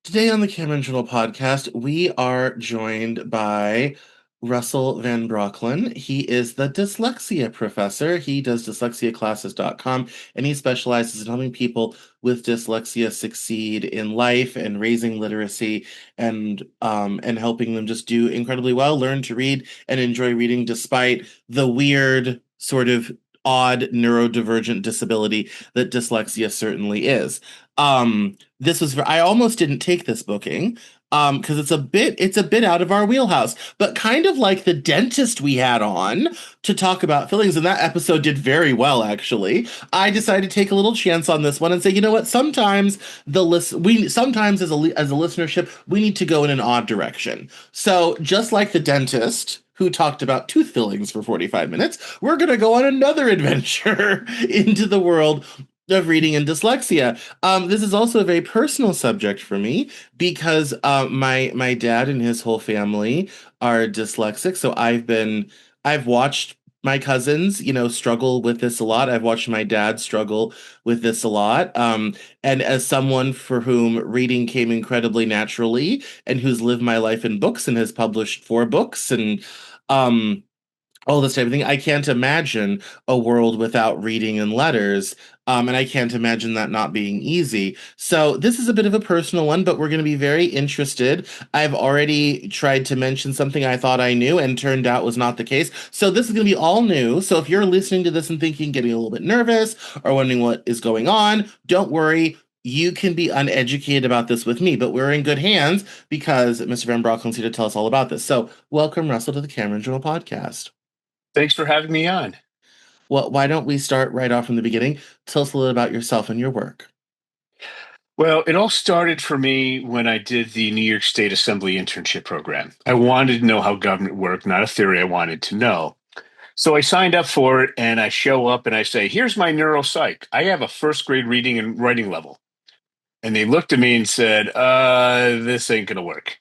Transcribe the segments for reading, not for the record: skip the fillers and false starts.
Today on the Cameron Journal podcast, we are joined by Russell van Brocklen. He is the dyslexia professor. He does dyslexiaclasses.com, and he specializes in helping people with dyslexia succeed in life and raising literacy and helping them just do incredibly well, learn to read and enjoy reading despite the weird sort of odd neurodivergent disability that dyslexia certainly is. I almost didn't take this booking because it's a bit out of our wheelhouse, but kind of like the dentist we had on to talk about fillings, and that episode did very well actually. I decided to take a little chance on this one and say, you know what, sometimes we sometimes as a listenership we need to go in an odd direction. So just like the dentist who talked about tooth fillings for 45 minutes, we're going to go on another adventure into the world of reading and dyslexia. This is also a very personal subject for me because my dad and his whole family are dyslexic. So I've watched my cousins, struggle with this a lot. I've watched my dad struggle with this a lot. And as someone for whom reading came incredibly naturally and who's lived my life in books and has published 4 books and um all this type of thing. I can't imagine a world without reading and letters. And I can't imagine that not being easy. So this is a bit of a personal one, but we're going to be very interested. I've already tried to mention something I thought I knew and turned out was not the case. So this is going to be all new. So if you're listening to this and thinking, getting a little bit nervous or wondering what is going on, don't worry. You can be uneducated about this with me, but we're in good hands because Mr. Van Brocklen's here to tell us all about this. So welcome, Russell, to the Cameron Journal podcast. Thanks for having me on. Well, why don't we start right off from the beginning? Tell us a little about yourself and your work. Well, it all started for me when I did the New York State Assembly internship program. I wanted to know how government worked, not a theory I wanted to know. So I signed up for it and I show up and I say, here's my neuropsych. I have a first grade reading and writing level. And they looked at me and said, this ain't going to work.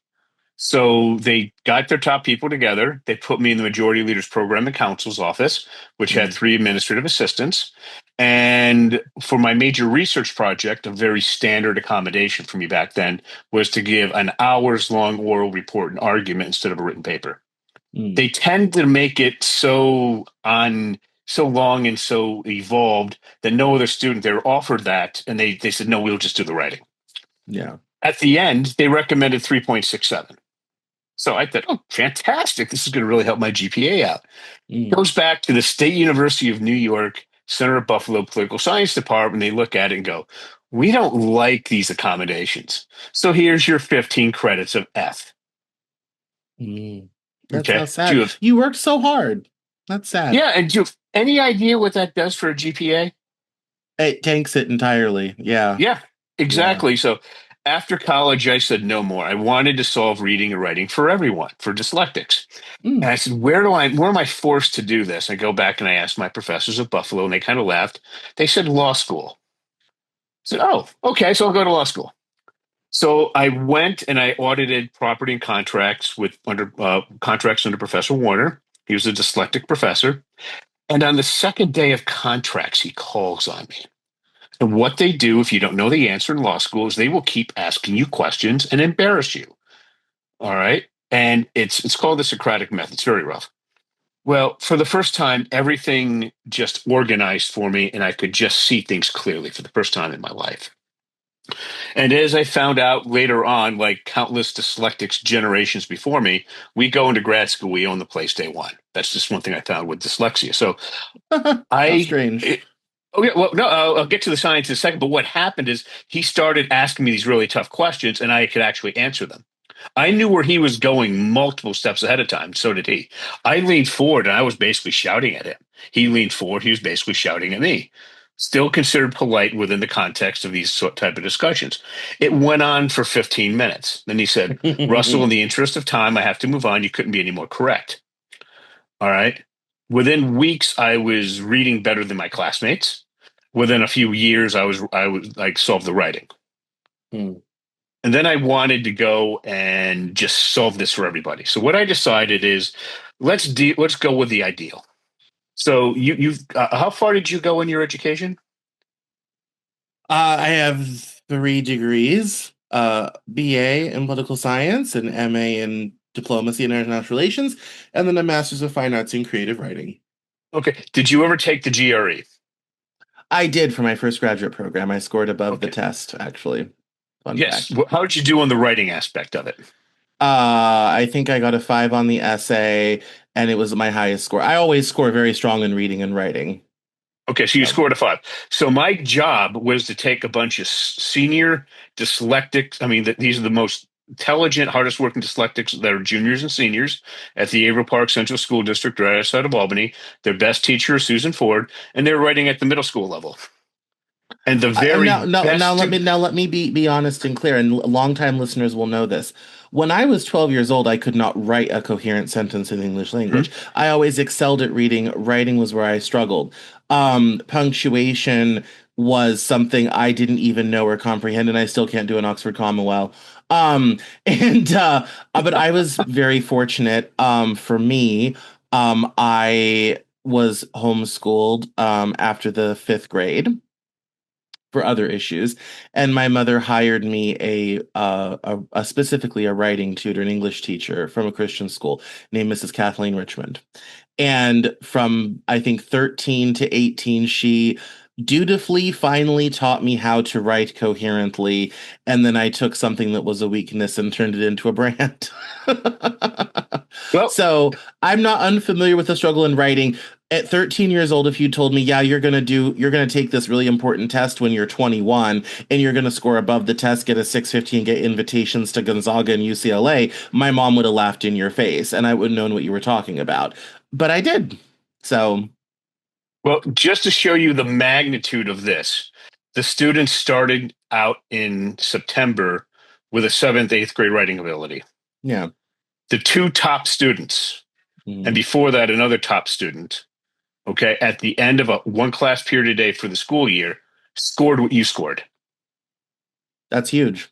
So they got their top people together. They put me in the Majority Leaders Program and Council's office, which had Mm. 3 administrative assistants. And for my major research project, a very standard accommodation for me back then was to give an hours long oral report and argument instead of a written paper. Mm. They tend to make it so long and so evolved that no other student, they were offered that. And they said, no, we'll just do the writing. Yeah. At the end, they recommended 3.67. So I thought, oh, fantastic. This is going to really help my GPA out. Mm. Goes back to the State University of New York, Center of Buffalo Political Science Department. They look at it and go, we don't like these accommodations. So here's your 15 credits of F. Mm. That's Okay. how Do you sad. have, You worked so hard. That's sad. yeah. And do you have any idea what that does for a GPA? It tanks it entirely. Yeah. Yeah, Yeah. exactly. So after college, I said no more. I wanted to solve reading and writing for everyone, for dyslexics. And Mm. I said, where am I forced to do this? I go back and I asked my professors at Buffalo, and they kind of laughed. They said law school. I said, oh, okay, so I'll go to law school. So I went and I audited property and contracts with under contracts under Professor Warner. He was a dyslexic professor. And on the second day of contracts, he calls on me. And what they do, if you don't know the answer in law school, is they will keep asking you questions and embarrass you. All right. And it's called the Socratic method. It's very rough. Well, for the first time, everything just organized for me, and I could just see things clearly for the first time in my life. And as I found out later on, like countless dyslexics generations before me, we go into grad school, we own the place day one. That's just one thing I found with dyslexia. So How I, strange. oh yeah, well, no, I'll get to the science in a second. But what happened is he started asking me these really tough questions, and I could actually answer them. I knew where he was going multiple steps ahead of time. So did he. I leaned forward, and I was basically shouting at him. He leaned forward. He was basically shouting at me. Still considered polite within the context of these type of discussions. It went on for 15 minutes. Then he said, Russell, in the interest of time, I have to move on. You couldn't be any more correct. All right. Within weeks, I was reading better than my classmates. Within a few years, I was like solve the writing. Mm. And then I wanted to go and just solve this for everybody. So what I decided is let's go with the ideal. So you've how far did you go in your education? I have 3 degrees. BA in political science, an MA in diplomacy and international relations, and then a master's of fine arts in creative writing. Okay. Did you ever take the GRE? I did for my first graduate program. I scored above the Okay. test, actually. Fun Yes. fact. How did you do on the writing aspect of it? I think I got a 5 on the essay, and it was my highest score. I always score very strong in reading and writing. Okay, so you So, scored a 5. So my job was to take a bunch of senior dyslexics. I mean, these are the most intelligent, hardest working dyslexics that are juniors and seniors at the Averill Park Central School District right outside of Albany. Their best teacher is Susan Ford, and they're writing at the middle school level. And the very now best student. let me be honest and clear, and longtime listeners will know this. When I was 12 years old, I could not write a coherent sentence in the English Hmm? language. I always excelled at reading. Writing was where I struggled. Punctuation was something I didn't even know or comprehend, and I still can't do an Oxford comma well. And but I was very fortunate. For me, I was homeschooled after the fifth grade for other issues, and my mother hired me a specifically a writing tutor, an English teacher from a Christian school named Mrs. Kathleen Richmond. And from I think 13 to 18, she dutifully finally taught me how to write coherently, and then I took something that was a weakness and turned it into a brand. Well, So I'm not unfamiliar with the struggle in writing. At 13 years old, if you told me, yeah, you're gonna take this really important test when you're 21 and you're gonna score above the test, get a 615, get invitations to Gonzaga and UCLA, my mom would have laughed in your face and I wouldn't known what you were talking about. But I did. So well, just to show you the magnitude of this, the students started out in September with a seventh, eighth grade writing ability. yeah. The two top students, and Mhm. before that, another top student, okay, at the end of a one class period a day for the school year, scored what you scored. That's huge.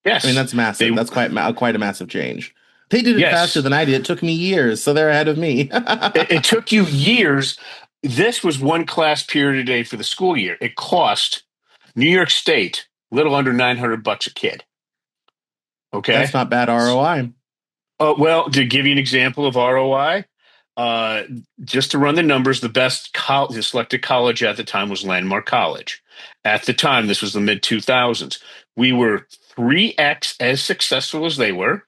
I mean, Yes. that's massive. They, That's quite a massive change. They did it faster yes. than I did. It took me years, so they're ahead of me. It took you years. This was one class period a day for the school year. It cost New York State little under $900 a kid. That's Okay. not bad ROI. Well, to give you an example of ROI, uh, just to run the numbers, the best selected college at the time was Landmark College. At the time, this was the mid 2000s. We were 3x as successful as they were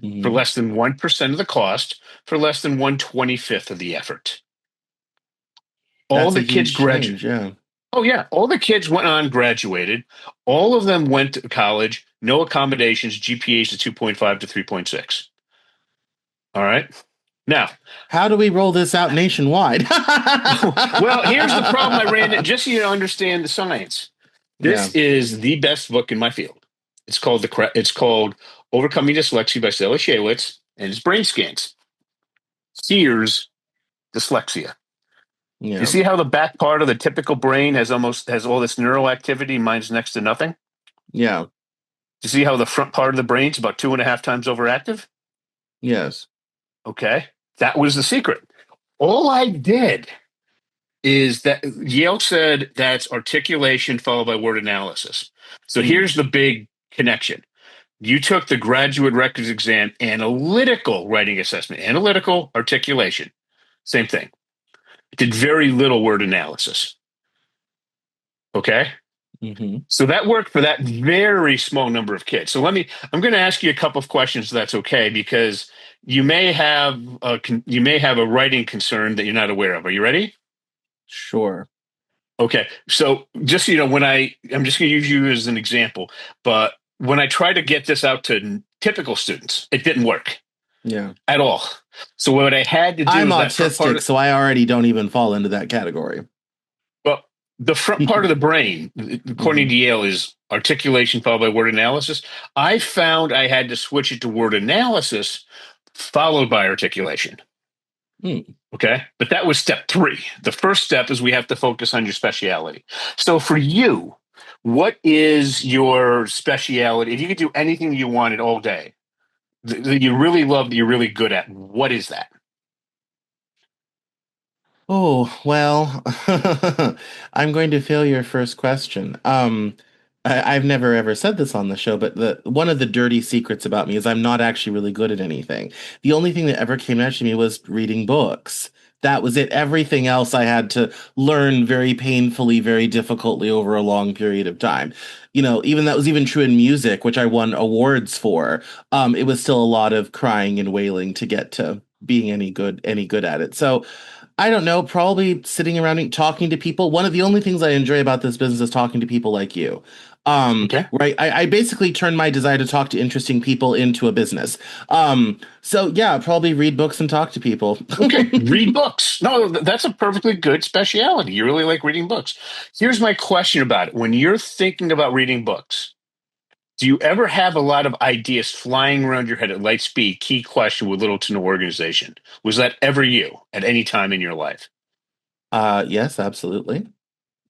for Hmm. less than 1% of the cost, for less than 1/25th of the effort. All That's a the kids huge graduated. change. Yeah. Oh, yeah. All the kids went on, graduated. All of them went to college, no accommodations, GPAs of 2.5 to 3.6. All right. Now, How do we roll this out nationwide? well, here's the problem I ran into, just so you understand the science. This Yeah. is the best book in my field. It's called Overcoming Dyslexia by Sally Shaywitz, and it's brain scans. Here's dyslexia. You Yeah. see how the back part of the typical brain has all this neural activity, mine's next to nothing? Yeah. You see how the front part of the brain's about 2.5 times overactive? Yes. Okay. That was the secret. All I did is that Yale said that's articulation followed by word analysis. So Mm. here's the big connection. You took the graduate records exam, analytical writing assessment, analytical articulation, same thing. Did very little word analysis. Okay. Hmm. So that worked for that very small number of kids. So I'm going to ask you a couple of questions. If that's okay, because you may have a writing concern that you're not aware of. Are you ready? Sure. Okay. So just so you know, I'm just going to use you as an example, but when I try to get this out to typical students, it didn't work Yeah. at all. So what I had to do I'm is that front part autistic, of, so I already don't even fall into that category. well, the front part of the brain, according Hmm. to Yale, is articulation followed by word analysis. I found I had to switch it to word analysis followed by articulation. Mm. Okay. But that was step three. The first step is we have to focus on your speciality. So for you, what is your speciality? If you could do anything you wanted all day that you really love, that you're really good at, what is that? Oh, well, I'm going to fail your first question. I've never ever said this on the show, but the one of the dirty secrets about me is I'm not actually really good at anything. The only thing that ever came naturally to me was reading books. That was it. Everything else I had to learn very painfully, very difficultly over a long period of time. Even that was even true in music, which I won awards for. It was still a lot of crying and wailing to get to being any good at it. So I don't know, probably sitting around and talking to people. One of the only things I enjoy about this business is talking to people like you. Okay. Right. I basically turn my desire to talk to interesting people into a business. So yeah, probably read books and talk to people. Okay, read books. No, that's a perfectly good speciality. You really like reading books. Here's my question about it. When you're thinking about reading books, do you ever have a lot of ideas flying around your head at light speed? Key question with little to no organization. Was that ever you at any time in your life? Yes, absolutely.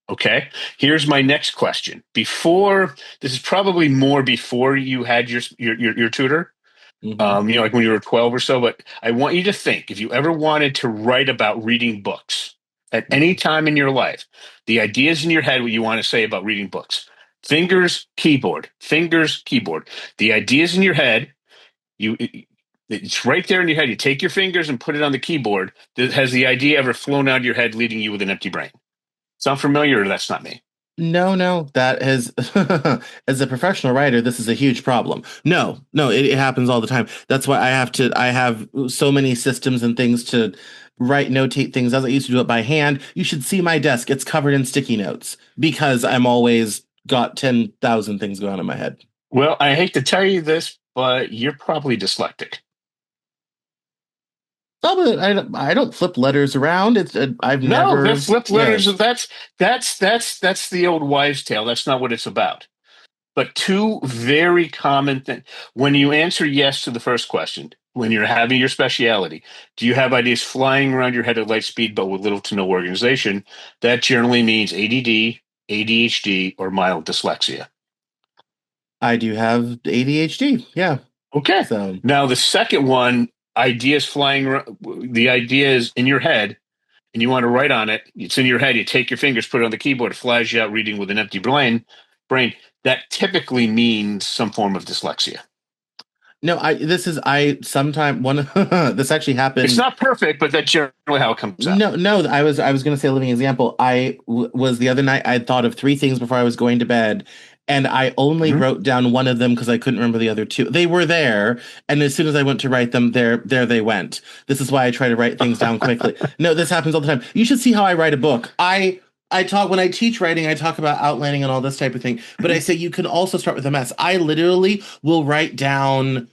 Okay. Here's my next question. This is probably more before you had your tutor. Hmm. Like when you were 12 or so, but I want you to think if you ever wanted to write about reading books at any time in your life, the ideas in your head, what you want to say about reading books. Fingers, keyboard. The ideas in your head, you it's right there in your head. You take your fingers and put it on the keyboard. Has the idea ever flown out of your head, leaving you with an empty brain? Sound familiar or that's not me? No, no, that has, as a professional writer, this is a huge problem. No, no, it happens all the time. That's why I have so many systems and things to notate things as I used to do it by hand. You should see my desk. It's covered in sticky notes because I'm always got 10,000 things going on in my head. Well, I hate to tell you this, but you're probably dyslexic. No, but I don't flip letters around. I've No, the never, flipped letters. yes. That's the old wives' tale. That's not what it's about. But two very common things. When you answer yes to the first question, when you're having your speciality, do you have ideas flying around your head at light speed but with little to no organization? That generally means ADD, ADHD, or mild dyslexia. I do have ADHD. Yeah. Okay. So. Now the second one, ideas flying. The idea is in your head and you want to write on it, it's in your head. You take your fingers, put it on the keyboard, it flies you out reading with an empty brain. That typically means some form of dyslexia. No, I sometime one this actually It's happened. not perfect, but that's generally how it comes out. No, no, I was going to say a living example. Was the other night I had thought of three things before I was going to bed, and I only Mhm. wrote down one of them because I couldn't remember the other two. They were there, and as soon as I went to write them, there they went. This is why I try to write things down quickly. No, this happens all the time. You should see how I write a book. I talk when I teach writing, I talk about outlining and all this type of thing, but I say you can also start with a mess. I literally will write down,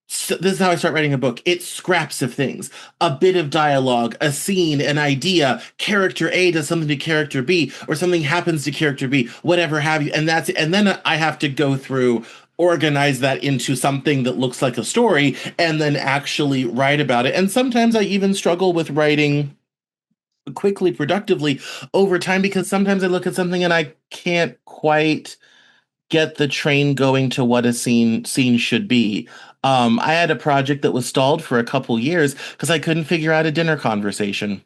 so this is how I start writing a book. It's scraps of things, a bit of dialogue, a scene, an idea. Character A does something to character B, or something happens to character B, whatever have you. And that's it. And then I have to go through, organize that into something that looks like a story, and then actually write about it. And sometimes I even struggle with writing quickly, productively over time because sometimes I look at something and I can't quite get the train going to what a scene should be. I had a project that was stalled for a couple years because I couldn't figure out a dinner conversation.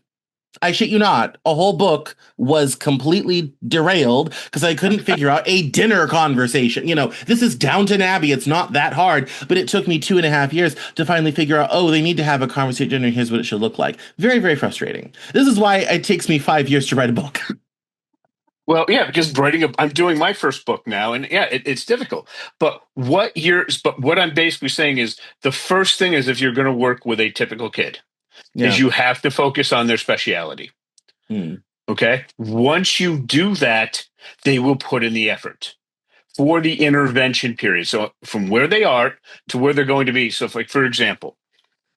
I shit you not, a whole book was completely derailed because I couldn't figure out a dinner conversation. This is Downton Abbey. It's not that hard, but it took me 2.5 years to finally figure out, oh, they need to have a conversation and here's what it should look like. Very, very frustrating. This is why it takes me 5 years to write a book. Well, yeah, because I'm doing my first book now, and yeah, it's difficult. But what I'm basically saying is the first thing is if you're going to work with a typical kid, is Yeah. you have to focus on their speciality. Hmm. Okay. Once you do that, they will put in the effort for the intervention period. So from where they are to where they're going to be. So, if, like for example,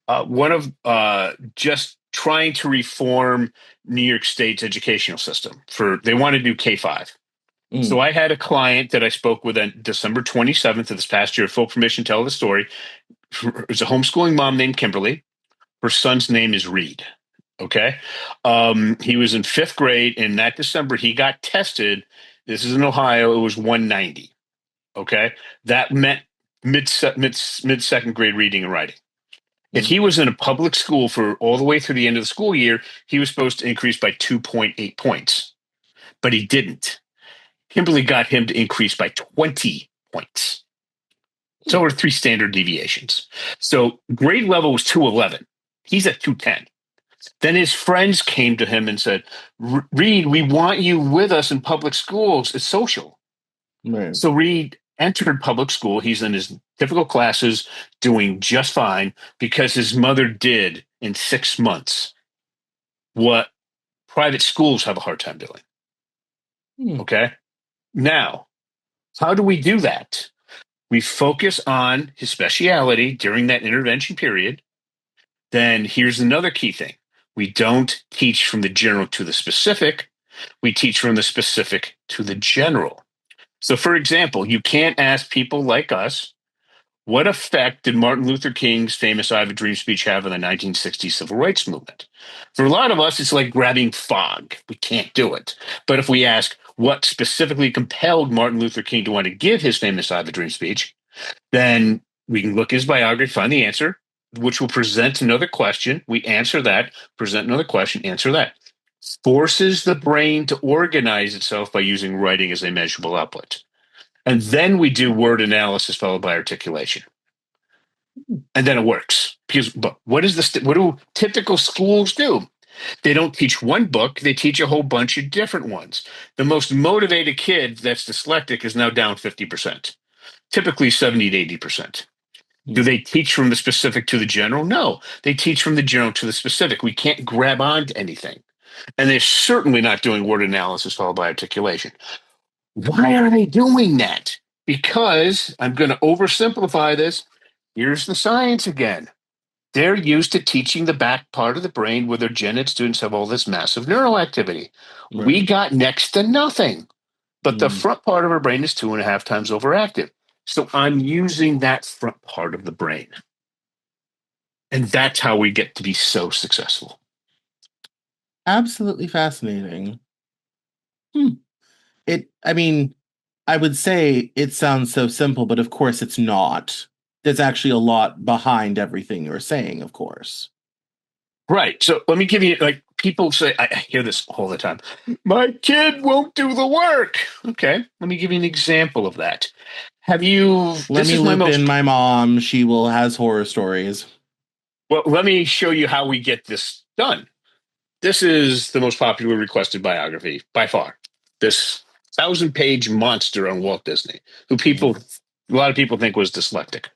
one of just trying to reform New York State's educational system for they want to do K-5. So Hmm. I had a client that I spoke with on December 27th of this past year, full permission to tell the story. It's a homeschooling mom named Kimberly. Her son's name is Reed. Okay. He was in fifth grade. In that December, he got tested. This is in Ohio. It was 190. Okay. That meant mid second grade reading and writing. If Hmm. he was in a public school for all the way through the end of the school year, he was supposed to increase by 2.8 points, but he didn't. Kimberly got him to increase by 20 points. So over 3 standard deviations. So grade level was 211. He's at 210. Then his friends came to him and said, Reed, we want you with us in public schools. It's social. Right. So Reed entered public school. He's in his typical classes doing just fine because his mother did in 6 months what private schools have a hard time doing. Hmm. Okay. Now, how do we do that? We focus on his speciality during that intervention period. Then here's another key thing. We don't teach from the general to the specific. We teach from the specific to the general. So, for example, you can't ask people like us, what effect did Martin Luther King's famous I Have a Dream speech have on the 1960s civil rights movement? For a lot of us, it's like grabbing fog. We can't do it. But if we ask what specifically compelled Martin Luther King to want to give his famous I Have a Dream speech, then we can look at his biography, find the answer, which will present another question. We answer that, present another question, answer that. Forces the brain to organize itself by using writing as a measurable output. And then we do word analysis followed by articulation. And then it works. Because, but what is what do typical schools do? They don't teach one book, they teach a whole bunch of different ones. The most motivated kid that's dyslexic is now down 50%, typically 70 to 80%. Do Hmm. they teach from the specific to the general? No, they teach from the general to the specific. We can't grab onto anything. And they're certainly not doing word analysis followed by articulation. Why are they doing that? Because I'm going to oversimplify this. Here's the science again. They're used to teaching the back part of the brain where their gen ed students have all this massive neural activity. Right. We got next to nothing, but the Hmm. front part of our brain is 2.5 times overactive. So I'm using that front part of the brain. And that's how we get to be so successful. Absolutely fascinating. Hmm. I mean, I would say it sounds so simple, but of course it's not. There's actually a lot behind everything you're saying, of course. Right. So let me give you, like, people say, I hear this all the time. My kid won't do the work. Okay. Let me give you an example of that. Let This me is my loop in most, my mom. She will has horror stories. well, let me show you how we get this done. This is the most popular requested biography by far. This 1,000-page monster on Walt Disney, who Hmm. a lot of people think was dyslexic.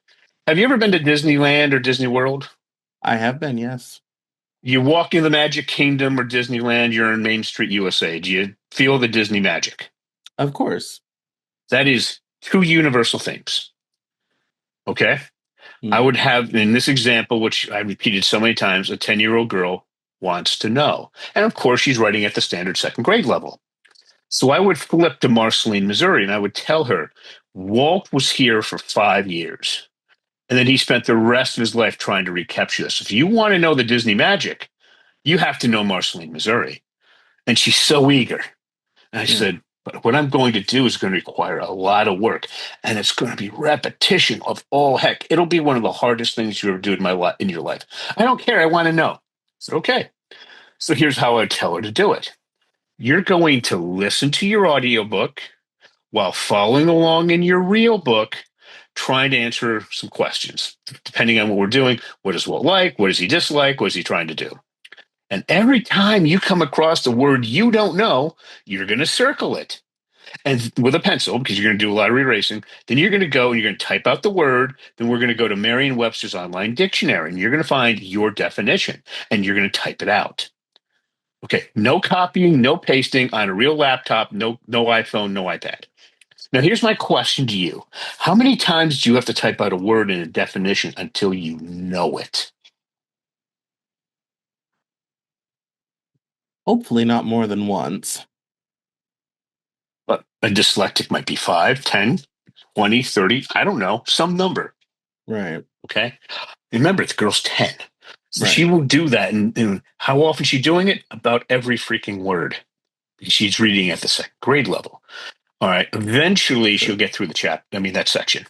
Have you ever been to Disneyland or Disney World? I have been, yes. You walk in the Magic Kingdom or Disneyland, you're in Main Street, USA. Do you feel the Disney magic? Of course. That is two universal things. Okay. I Hmm. would have, in this example, which I repeated so many times, a 10-year-old girl wants to know. And of course, she's writing at the standard second grade level. So I would flip to Marceline, Missouri, and I would tell her Walt was here for 5 years. And then he spent the rest of his life trying to recapture this. If you want to know the Disney magic, you have to know Marceline, Missouri. And she's so eager. And I Yeah. said, but what I'm going to do is going to require a lot of work. And it's going to be repetition of all heck. It'll be one of the hardest things you ever do in your life. I don't care. I want to know. I said, okay. So here's how I tell her to do it. You're going to listen to your audiobook while following along in your real book, trying to answer some questions. Depending on what we're doing, what does Walt like? What does he dislike? What is he trying to do? And every time you come across a word you don't know, you're going to circle it and with a pencil because you're going to do a lot of erasing. Then you're going to go and you're going to type out the word. Then we're going to go to Merriam-Webster's online dictionary and you're going to find your definition and you're going to type it out. Okay, no copying, no pasting on a real laptop, no iPhone, no iPad. Now, here's my question to you. How many times do you have to type out a word in a definition until you know it? Hopefully not more than once. But a dyslexic might be 5, 10, 20, 30. I don't know, some number. Right. Okay. Remember, the girl's 10. So Right. she will do that. And how often is she doing it? About every freaking word. She's reading at the second grade level. All right. Eventually, she'll Sure. get through that section.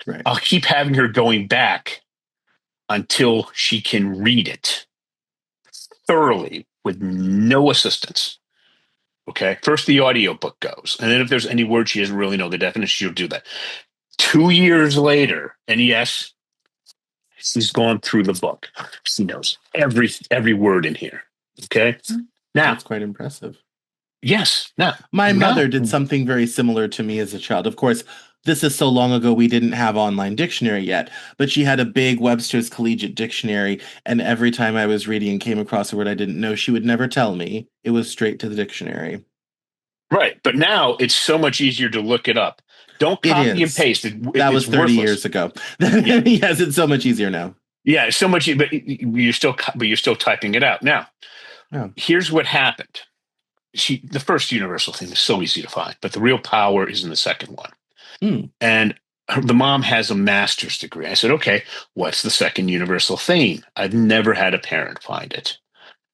Right. I'll keep having her going back until she can read it thoroughly with no assistance. Okay. First, the audiobook goes. And then if there's any word she doesn't really know the definition, she'll do that. 2 years later, and yes, she's gone through the book. She knows every word in here. Okay. Now, That's quite impressive. yes. My mother Now, did something very similar to me as a child. Of course, this is so long ago we didn't have online dictionary yet, but she had a big Webster's Collegiate Dictionary, and every time I was reading and came across a word I didn't know, she would never tell me. It was straight to the dictionary. right. But now it's so much easier to look it up. Don't It copy and is. paste. That It's was 30 worthless. years ago. Yeah. Yes, it's so much easier now. Yeah. It's so much, but you're still typing it out. Now, Yeah. here's what happened. The first universal thing is so easy to find, but the real power is in the second one. Mm, And the mom has a master's degree. I said, okay, what's the second universal theme? I've never had a parent find it.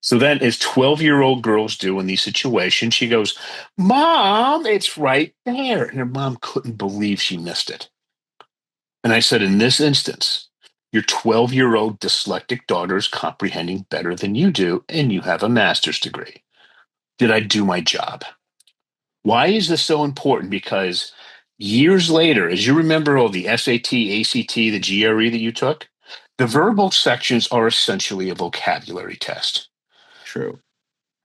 So then, as 12-year-old girls do in these situations, she goes, Mom, it's right there. And her mom couldn't believe she missed it. And I said, in this instance, your 12-year-old dyslexic daughter is comprehending better than you do, and you have a master's degree. Did I do my job? Why is this so important? Because years later, as you remember all the SAT, ACT, the GRE that you took, the mm, verbal sections are essentially a vocabulary test. true.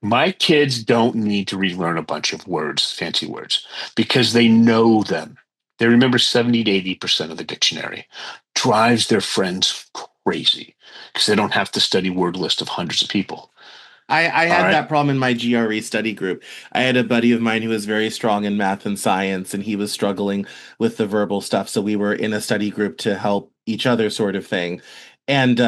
My kids don't need to relearn a bunch of words, fancy words, because they know them. They remember 70 to 80% of the dictionary. Drives their friends crazy because they don't have to study word list of hundreds of people. I All had right. that problem in my GRE study group. I had a buddy of mine who was very strong in math and science, and he was struggling with the verbal stuff. So we were in a study group to help each other, sort of thing. And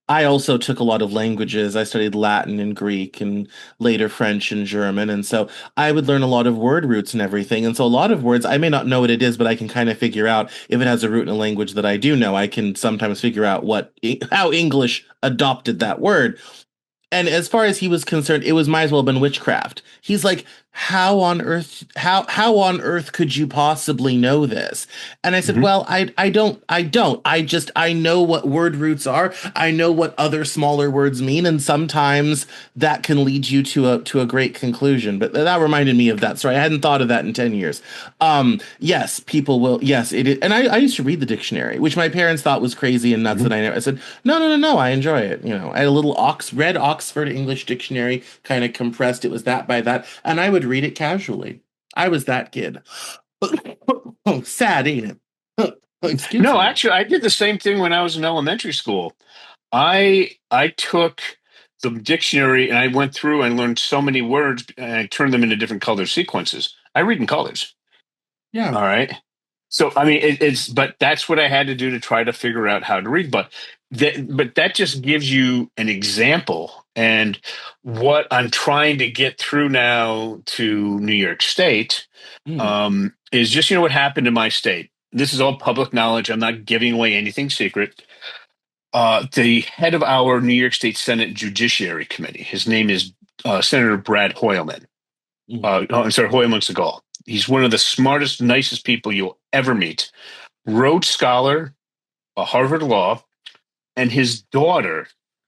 I also took a lot of languages. I studied Latin and Greek and later French and German. And so I would learn a lot of word roots and everything. And so a lot of words, I may not know what it is, but I can kind of figure out if it has a root in a language that I do know. I can sometimes figure out how English adopted that word. And as far as he was concerned, it was might as well have been witchcraft. He's like, how on earth could you possibly know this? And I said, Mhm. well, I don't. I know what word roots are. I know what other smaller words mean, and sometimes that can lead you to a great conclusion. But that reminded me of that story. I hadn't thought of that in 10 years. Yes, people will. Yes, it is. And I used to read the dictionary, which my parents thought was crazy and nuts. Mhm. And I said, no, no, no, no. I enjoy it. I had a little red Oxford English dictionary, kind of compressed. It was that by that, and I would read it casually. I was that kid. Oh, sad, ain't it? Excuse No, me. actually, I did the same thing when I was in elementary school. I took the dictionary and I went through and learned so many words and I turned them into different color sequences. I read in colors. Yeah. All right. So I mean, but that's what I had to do to try to figure out how to read. But that just gives you an example. And what I'm trying to get through now to New York State Mm, is just what happened in my state. This is all public knowledge. I'm not giving away anything secret. The head of our New York State Senate Judiciary Committee, his name is Senator Brad Hoylman. mm, I'm sorry, Hoylman Segal. He's one of the smartest, nicest people you'll ever meet. Rhodes Scholar, a Harvard Law, and his daughter,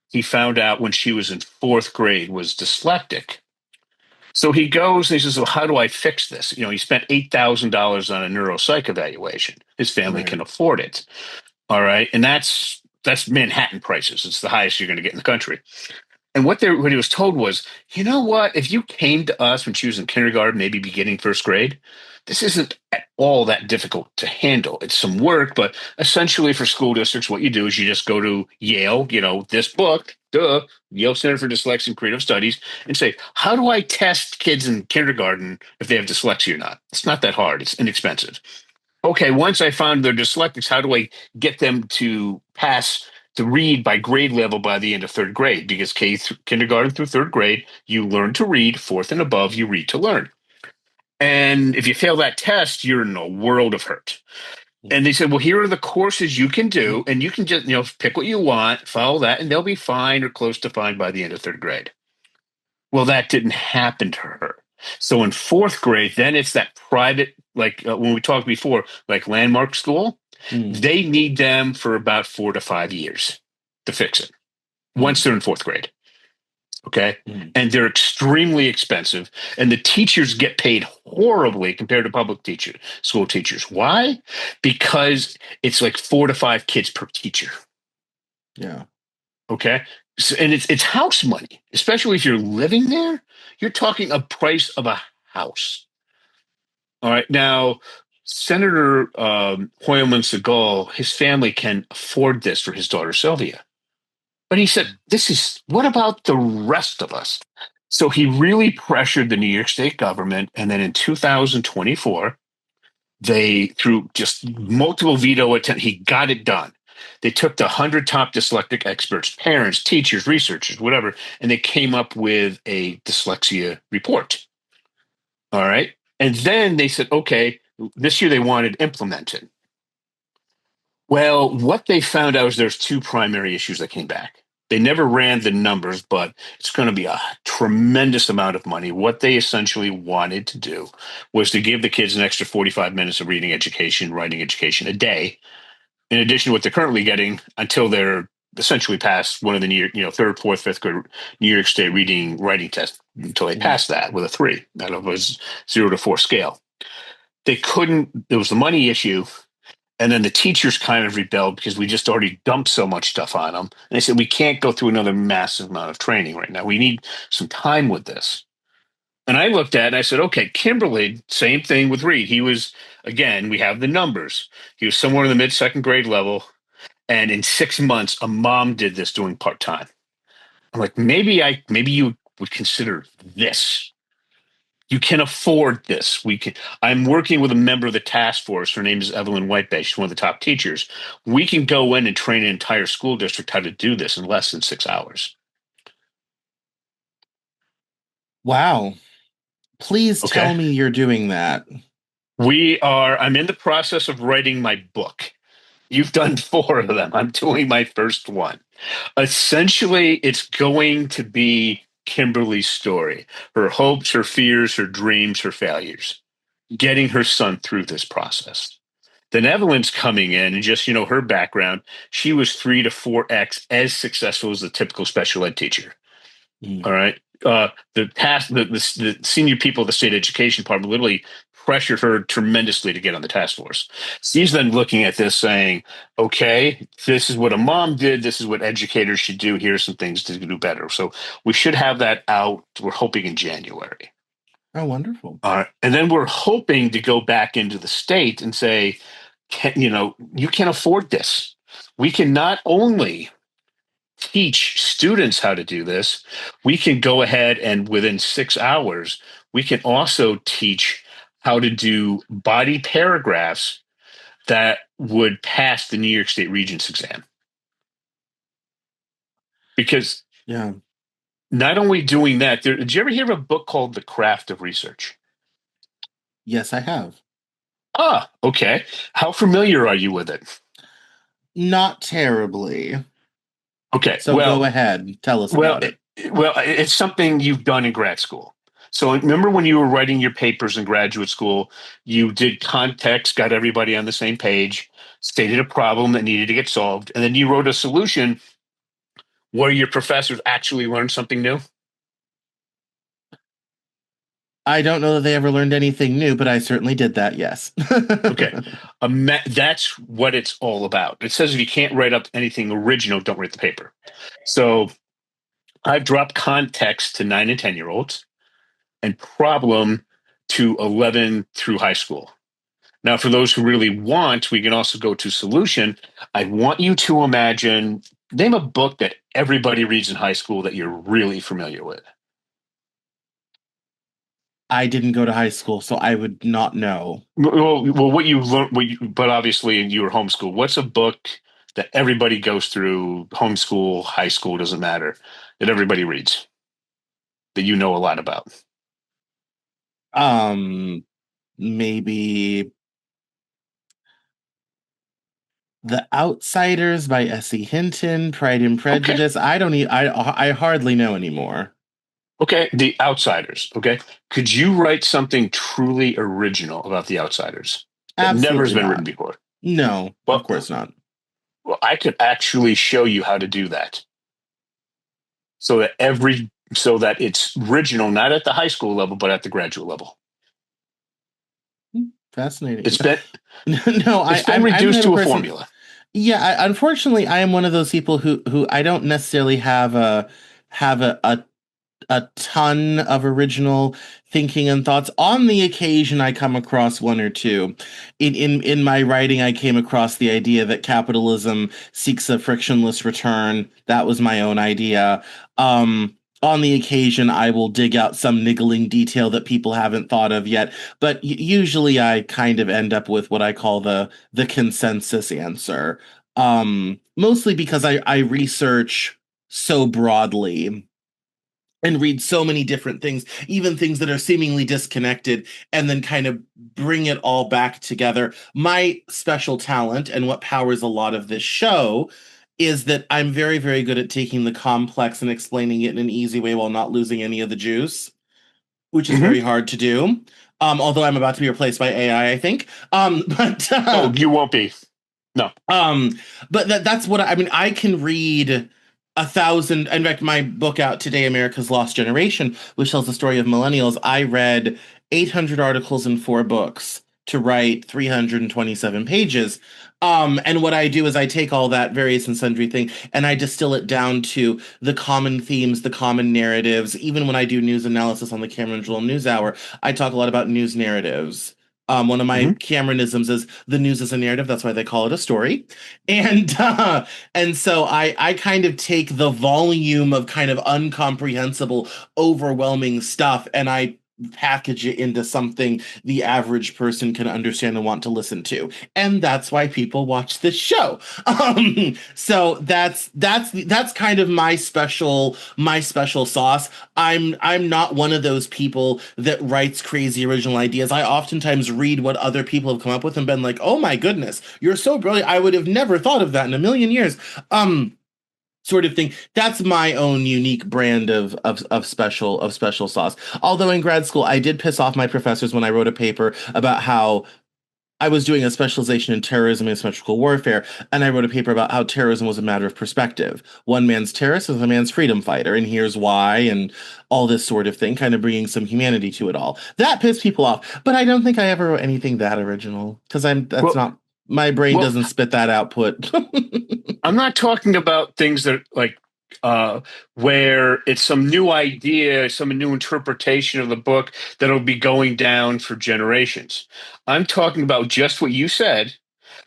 he found out when she was in fourth grade, was dyslexic. So he goes and he says, "Well, how do I fix this?" He spent $8,000 on a neuropsych evaluation. His family can right. afford it. All right, and that's Manhattan prices. It's the highest you're going to get in the country. And what he was told was, you know what? If you came to us when she was in kindergarten, maybe beginning first grade, this isn't at all that difficult to handle. It's some work, but essentially for school districts, what you do is you just go to Yale, this book, Yale Center for Dyslexia and Creative Studies, and say, how do I test kids in kindergarten if they have dyslexia or not? It's not that hard. It's inexpensive. Okay, once I found their dyslexics, how do I get them to pass to read by grade level by the end of third grade? Because kindergarten through third grade, you learn to read. Fourth and above, you read to learn. And if you fail that test, you're in a world of hurt. And they said, well, here are the courses you can do, and you can just pick what you want, follow that, and they'll be fine or close to fine by the end of third grade. Well, that didn't happen to her. So in fourth grade, then it's that private, like when we talked before, like landmark school. Mm, They need them for about 4 to 5 years to fix it once mm, they're in fourth grade. Okay. Mm. And they're extremely expensive. And the teachers get paid horribly compared to public school teachers. Why? Because it's like 4 to 5 kids per teacher. Yeah. Okay. So, and it's house money, especially if you're living there. You're talking a price of a house. All right. Now, Senator Hoyleman Segal, his family can afford this for his daughter Sylvia. But he said, what about the rest of us? So he really pressured the New York State government. And then in 2024, they, through just multiple veto attempts, he got it done. They took the 100 top dyslexic experts, parents, teachers, researchers, whatever, and they came up with a dyslexia report. All right. And then they said, okay, this year they wanted implemented. Well, what they found out is there's two primary issues that came back. They never ran the numbers, but it's going to be a tremendous amount of money. What they essentially wanted to do was to give the kids an extra 45 minutes of reading education, writing education a day, in addition to what they're currently getting until they're essentially past one of the third, fourth, fifth grade New York State reading, writing test until they Mhm. pass that with a 3. That was 0 to 4 scale. They couldn't, there was the money issue. And then the teachers kind of rebelled because we just already dumped so much stuff on them. And they said, we can't go through another massive amount of training right now. We need some time with this. And I looked at it and I said, okay, Kimberly, same thing with Reed. He was, again, we have the numbers. He was somewhere in the mid second grade level. And in 6 months, a mom did this doing part time. I'm like, maybe you would consider this. You can afford this. I'm working with a member of the task force. Her name is Evelyn Whitebay. She's one of the top teachers. We can go in and train an entire school district how to do this in less than 6 hours. Wow. Please Okay. tell me you're doing that. I'm in the process of writing my book. You've done 4 of them. I'm doing my first one. Essentially, it's going to be Kimberly's story, her hopes, her fears, her dreams, her failures, getting her son through this process. Then Evelyn's coming in and just, her background, she was 3 to 4x as successful as the typical special ed teacher. Mm. All right. The senior people of the state education department literally pressured her tremendously to get on the task force. She's then looking at this saying, okay, this is what a mom did. This is what educators should do. Here's some things to do better. So we should have that out. We're hoping in January. Oh, wonderful. And then we're hoping to go back into the state and say, you can afford this. We can not only teach students how to do this, we can go ahead and within 6 hours, we can also teach how to do body paragraphs that would pass the New York State Regents exam. Because Yeah. not only doing that, did you ever hear of a book called The Craft of Research? Yes, I have. Ah, okay. How familiar are you with it? Not terribly. Okay, So go ahead. Tell us well, about it. it's something you've done in grad school. So remember when you were writing your papers in graduate school, you did context, got everybody on the same page, stated a problem that needed to get solved, and then you wrote a solution where your professors actually learned something new? I don't know that they ever learned anything new, but I certainly did that, yes. Okay. That's what it's all about. It says if you can't write up anything original, don't write the paper. So I've dropped context to 9 and 10-year-olds and problem to 11 through high school. Now, for those who really want, we can also go to solution. I want you to name a book that everybody reads in high school that you're really familiar with. I didn't go to high school, so I would not know. Well, what you learned, but obviously you were homeschooled. What's a book that everybody goes through, homeschool, high school, doesn't matter, that everybody reads, that you know a lot about? Maybe The Outsiders by S.E. Hinton, Pride and Okay. Prejudice. I hardly know anymore. Okay. The Outsiders. Okay. Could you write something truly original about the Outsiders that never has Absolutely been written not. before? No, of Well, course not. well, I could actually show you how to do that so that every so that it's original, not at the high school level, but at the graduate level. Fascinating. It's been No, it's been I'm the reduced type of to a person. formula. Yeah, unfortunately, I am one of those people who I don't necessarily have a ton of original thinking and thoughts. On the occasion, I come across one or two. In my writing, I came across the idea that capitalism seeks a frictionless return. That was my own idea. On the occasion, I will dig out some niggling detail that people haven't thought of yet, but usually I kind of end up with what I call the consensus answer. Mostly because I research so broadly and read so many different things, even things that are seemingly disconnected, and then kind of bring it all back together. My special talent and what powers a lot of this show is that I'm very, very good at taking the complex and explaining it in an easy way while not losing any of the juice, which is very Hmm. hard to do. Although I'm about to be replaced by AI, I think. But Oh, you won't be. No. um, but that's what I mean. I can read 1,000. In fact, my book out today, America's Lost Generation, which tells the story of millennials. I read 800 articles in 4 books to write 327 pages. And what I do is I take all that various and sundry thing and I distill it down to the common themes, the common narratives. Even when I do news analysis on the Cameron Joel News Hour, I talk a lot about news narratives. One of my Hmm. Cameronisms is the news is a narrative. That's why they call it a story. And and so I kind of take the volume of kind of incomprehensible, overwhelming stuff, and I package it into something the average person can understand and want to listen to. And that's why people watch this show. So that's kind of my special sauce. I'm not one of those people that writes crazy original ideas. I oftentimes read what other people have come up with and been like, "Oh my goodness, you're so brilliant. I would have never thought of that in a million years." Um Sort of thing. That's my own unique brand of special sauce. Although in grad school I did piss off my professors when I wrote a paper about how I was doing a specialization in terrorism and symmetrical warfare, and I wrote a paper about how terrorism was a matter of perspective. One man's terrorist is a man's freedom fighter, and here's why, and all this sort of thing, kind of bringing some humanity to it all. That pissed people off, but I don't think I ever wrote anything that original because that's Well, not my brain well, doesn't spit that output. I'm not talking about things that like uh, where it's some new idea, some new interpretation of the book that'll be going down for generations. I'm talking about just what you said,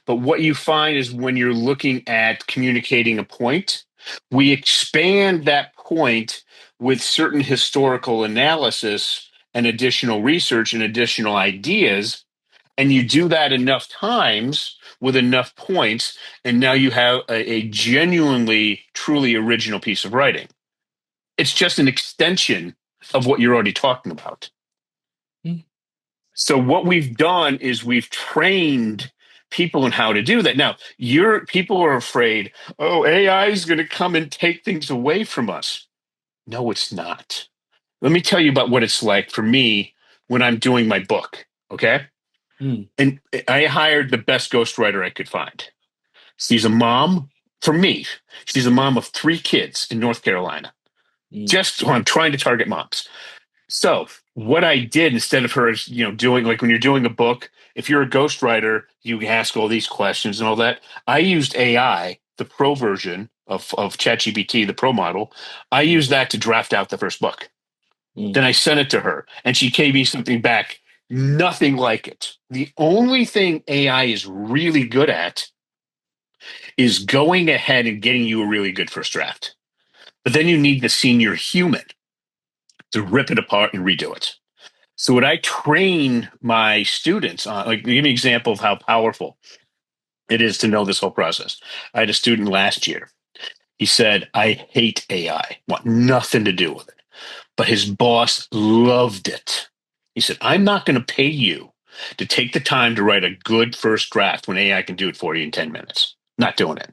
but what you find is when you're looking at communicating a point, we expand that point with certain historical analysis and additional research and additional ideas. And you do that enough times with enough points, and now you have a genuinely, truly original piece of writing. It's just an extension of what you're already talking about. So what we've done is we've trained people in how to do that. Now, your people are afraid, oh, AI is going to come and take things away from us. No, it's not. Let me tell you about what it's like for me when I'm doing my book. Okay. Mm, And I hired the best ghostwriter I could find. She's a mom for me. She's a mom of 3 kids in North Carolina. mm, Just well, I'm trying to target moms. So what I did instead of her, doing like when you're doing a book, if you're a ghostwriter, you ask all these questions and all that. I used AI, the pro version of ChatGPT, the pro model. I mm, used that to draft out the first book. mm, Then I sent it to her, and she gave me something back. Nothing like it. The only thing AI is really good at is going ahead and getting you a really good first draft. But then you need the senior human to rip it apart and redo it. So what I train my students on, like give me an example of how powerful it is to know this whole process. I had a student last year. He said, I hate AI, want nothing to do with it. But his boss loved it. He said, I'm not going to pay you to take the time to write a good first draft when AI can do it for you in 10 minutes. Not doing it.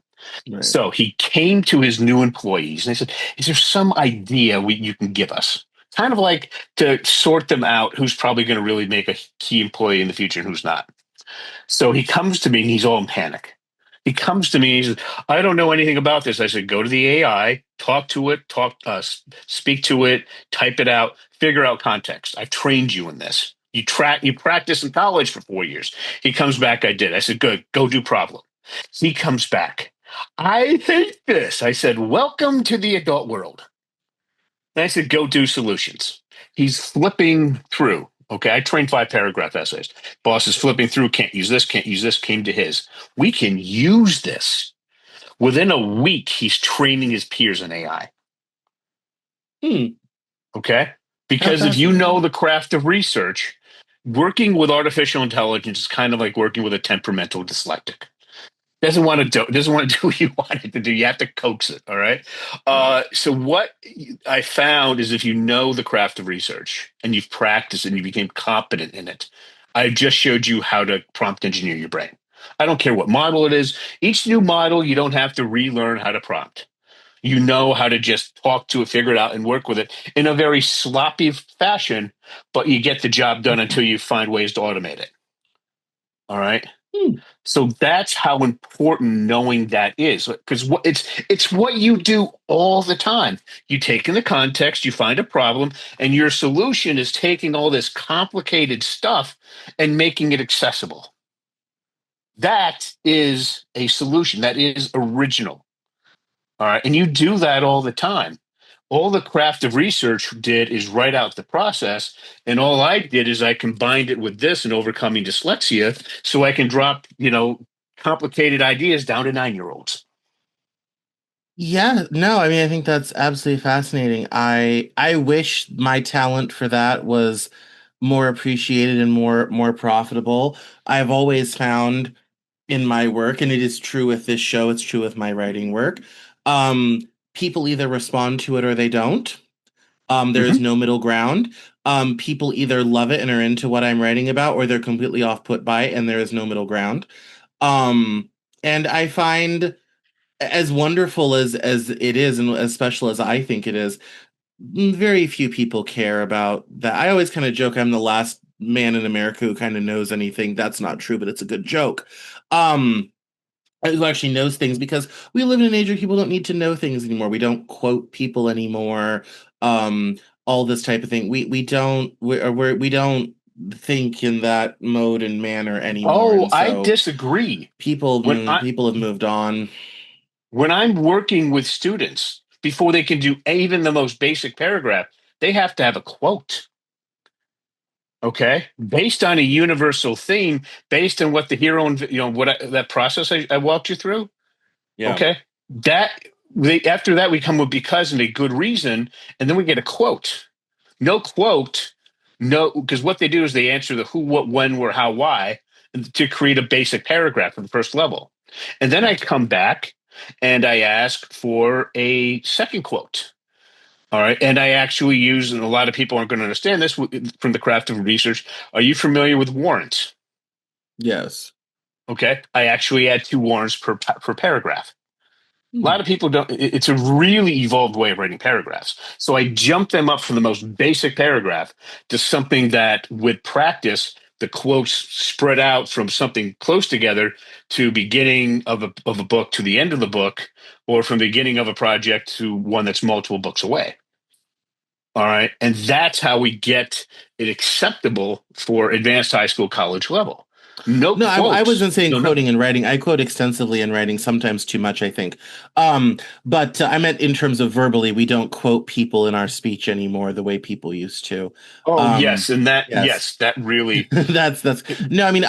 right. So he came to his new employees and they said, is there some idea you can give us? Kind of like to sort them out who's probably going to really make a key employee in the future and who's not. So he comes to me and he's all in panic. He comes to me. He says, "I don't know anything about this." I said, "Go to the AI, talk to it, speak to it, type it out, figure out context. I've trained you in this. You practice in college for 4 years." He comes back. I did. I said, "Good. Go do problem." He comes back. "I hate this." I said, "Welcome to the adult world." And I said, "Go do solutions." He's flipping through. Okay, I trained 5 paragraph essays. Boss is flipping through, can't use this, can't use this, came to his. We can use this. Within a week, he's training his peers in AI. Hmm. Okay. How Because if you know fascinating. the craft of research, working with artificial intelligence is kind of like working with a temperamental dyslexic. Doesn't want to do what you want it to do. You have to coax it. All right. Right. So what I found is if you know the craft of research and you've practiced and you became competent in it, I just showed you how to prompt engineer your brain. I don't care what model it is. Each new model, you don't have to relearn how to prompt. You know how to just talk to it, figure it out, and work with it in a very sloppy fashion, but you get the job done until you find ways to automate it. All right. Hmm. So that's how important knowing that is, because it's what you do all the time. You take in the context, you find a problem, and your solution is taking all this complicated stuff and making it accessible. That is a solution. That is original. All right. And you do that all the time. All the craft of research did is write out the process. And all I did is I combined it with this and overcoming dyslexia so I can drop, complicated ideas down to 9 year olds. Yeah, no, I mean, I think that's absolutely fascinating. I wish my talent for that was more appreciated and more profitable. I've always found in my work, and it is true with this show, it's true with my writing work. Um, People either respond to it or they don't. There is Hmm. no middle ground. People either love it and are into what I'm writing about, or they're completely off put by it, and there is no middle ground. Um, and I find as wonderful as it is, and as special as I think it is, very few people care about that. I always kind of joke I'm the last man in America who kind of knows anything. That's not true, but it's a good joke. Um, who actually knows things because we live in an age where people don't need to know things anymore. We don't quote people anymore. Um, all this type of thing. We don't think in that mode and manner anymore, Oh, and I so disagree. people When I people have moved on. when I'm working with students, before they can do even the most basic paragraph, they have to have a quote. Okay, based on a universal theme, based on what the hero and that process I walked you through. Yeah. Okay, that after that we come with because and a good reason, and then we get a quote. No quote, no, because what they do is they answer the who, what, when, where, how, why, to create a basic paragraph for the first level, and then I come back and I ask for a second quote. All right. And I actually use, and a lot of people aren't going to understand this from the craft of research. Are you familiar with warrants? Yes. Okay. I actually add 2 warrants per paragraph. A Hmm. lot of people don't, it's a really evolved way of writing paragraphs. So I jump them up from the most basic paragraph to something that with practice, the quotes spread out from something close together to beginning of a book to the end of the book, or from the beginning of a project to one that's multiple books away. All right. And that's how we get it acceptable for advanced high school, college level. No No, I quotes. wasn't saying No, no. quoting and writing. I quote extensively in writing, sometimes too much, I think. But I meant in terms of verbally, we don't quote people in our speech anymore the way people used to. Oh, Um, yes. And yes. that really, That's no, I mean,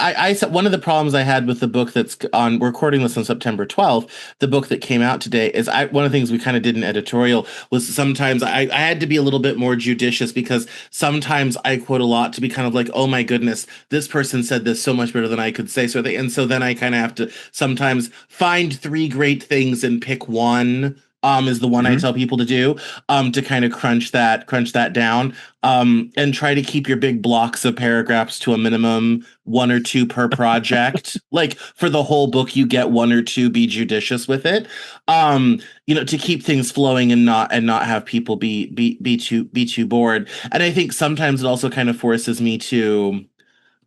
one of the problems I had with the book that's on, we're recording this on September 12th, the book that came out today is one of the things we kind of did in editorial was sometimes I had to be a little bit more judicious because sometimes I quote a lot to be kind of like, oh my goodness, this person said this so much better than I could say. And so then I kind of have to sometimes find 3 great things and pick one. Is the one I Mhm. tell people to do, to kind of crunch that down, and try to keep your big blocks of paragraphs to a minimum, 1 or 2 per project. Like for the whole book, you get 1 or 2. Be judicious with it, to keep things flowing and not have people be too bored. And I think sometimes it also kind of forces me to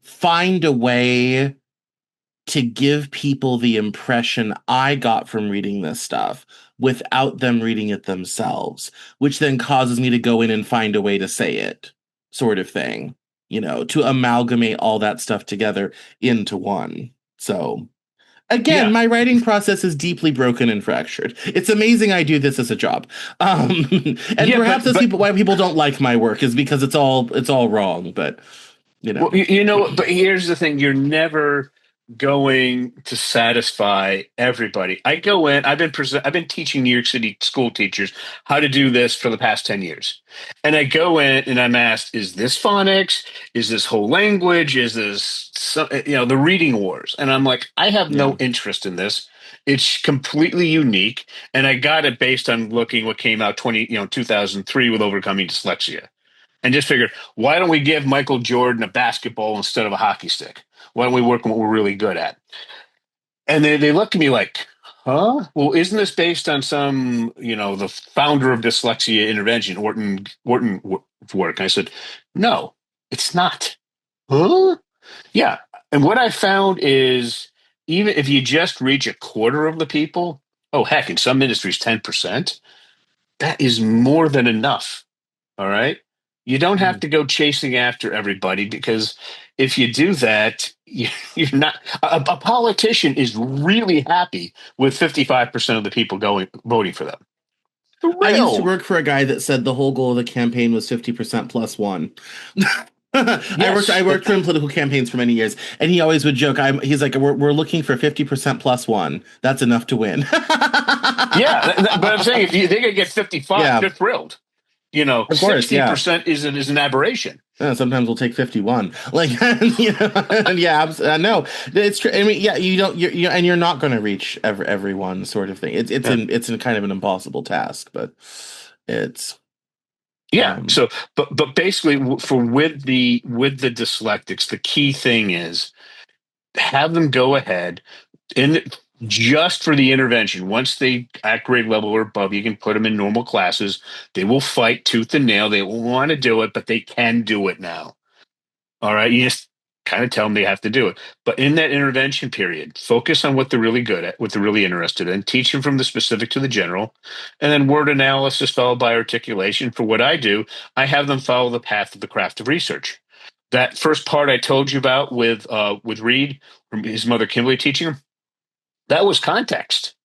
find a way to give people the impression I got from reading this stuff without them reading it themselves, which then causes me to go in and find a way to say it, sort of thing, to amalgamate all that stuff together into one. So, again, Yeah, my writing process is deeply broken and fractured. It's amazing I do this as a job. And yeah, perhaps but why people don't like my work is because it's all wrong, but you well, know. but here's the thing: you're never going to satisfy everybody. I go in. I've been teaching New York City school teachers how to do this for the past 10 years, and I go in and I'm asked, "Is this phonics? Is this whole language? Is this the reading wars?" And I'm like, I have Yeah. no interest in this. It's completely unique, and I got it based on looking what came out 2003 with Overcoming Dyslexia and just figured, why don't we give Michael Jordan a basketball instead of a hockey stick? Why don't we work on what we're really good at? And they look at me like, huh? Well, isn't this based on some, the founder of dyslexia intervention, Orton work? I said, no, it's not. Huh? Yeah. And what I found is even if you just reach a quarter of the people, oh, heck, in some industries, 10%, that is more than enough. All right. You don't have Mm. to go chasing after everybody because if you do that, you're not. A politician is really happy with 55% of the people going voting for them. I used to Thrilled. work for a guy that said the whole goal of the campaign was 50% plus one. I Yes. worked for him political campaigns for many years, and he always would joke. He's like, we're looking for 50% plus one. That's enough to win. Yeah. But I'm saying if they could get 55, Yeah, they're thrilled. of course, yeah. 60% is an aberration. Sometimes we'll take 51. Like, yeah, no, it's true. I mean, yeah, you don't, and you're not going to reach everyone, sort of thing. Yeah. It's in kind of an impossible task, but it's, Yeah. um, So, but basically, for with the dyslectics, the key thing is have them go ahead and just for the intervention. Once they at grade level or above, you can put them in normal classes. They will fight tooth and nail. They will want to do it, but they can do it now. All right. You just kind of tell them they have to do it. But in that intervention period, focus on what they're really good at, what they're really interested in, teach them from the specific to the general, and then word analysis followed by articulation. For what I do, I have them follow the path of the craft of research. That first part I told you about with Reed, from his mother Kimberly teaching him, that was context.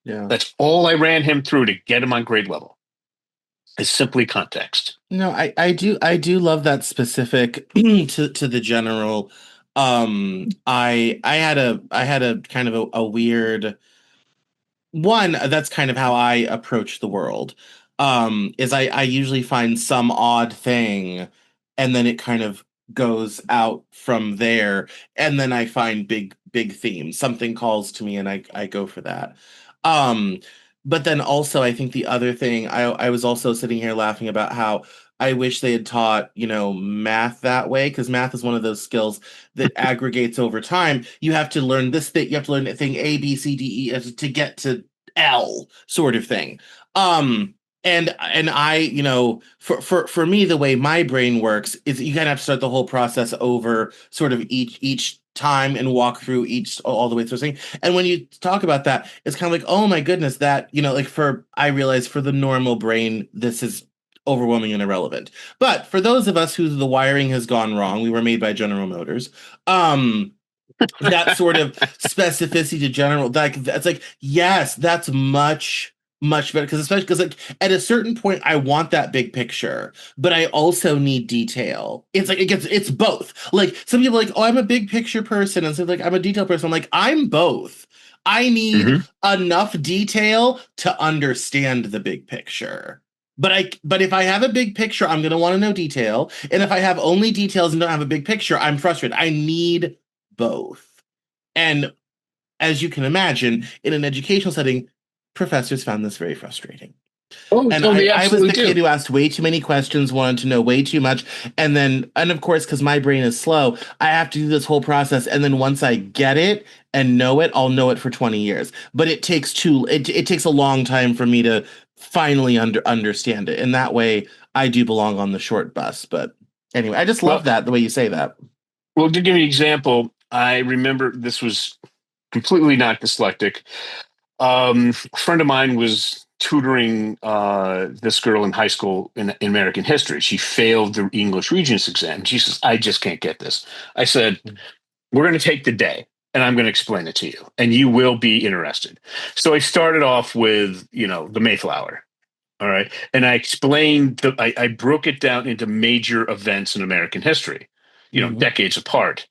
yeah. That's all I ran him through to get him on grade level. It's simply context. No, I do love that specific to the general. I had a kind of a weird one. That's kind of how I approach the world. Is I usually find some odd thing, and then it kind of goes out from there, and then I find big themes. Something calls to me, and I go for that. Um, but then also, I think the other thing, I was also sitting here laughing about how I wish they had taught, math that way, because math is one of those skills that aggregates over time. You have to learn this thing, you have to learn thing A, B, C, D, E to get to L, sort of thing. And I, for me, the way my brain works is you kind of have to start the whole process over, sort of each time, and walk through each all the way through thing. And when you talk about that, it's kind of like, oh my goodness, that, like, I realize for the normal brain, this is overwhelming and irrelevant. But for those of us who the wiring has gone wrong, we were made by General Motors. That sort of specificity to general, like, that's like, yes, that's much better, because especially because, like, at a certain point I want that big picture, but I also need detail. It's like it's both. Like, some people are like, oh, I'm a big picture person, and so, like, I'm a detail person. I'm like, I'm both. I need Mm-hmm. enough detail to understand the big picture. But if I have a big picture, I'm going to want to know detail. And if I have only details and don't have a big picture, I'm frustrated. I need both. And as you can imagine, in an educational setting, professors found this very frustrating. Oh, And oh, I, they I was absolutely the kid do. who asked way too many questions, wanted to know way too much. And of course, because my brain is slow, I have to do this whole process. And then once I get it and know it, I'll know it for 20 years. But it takes a long time for me to finally understand it. And that way I do belong on the short bus. But anyway, I just love Well, that, the way you say that. well, to give you an example, I remember this was completely not dyslectic. A friend of mine was tutoring this girl in high school in American history. She failed the English Regents exam. She says, I just can't get this. I said, we're going to take the day and I'm going to explain it to you and you will be interested. So I started off with, the Mayflower. All right. And I explained, I broke it down into major events in American history, Hmm. decades apart.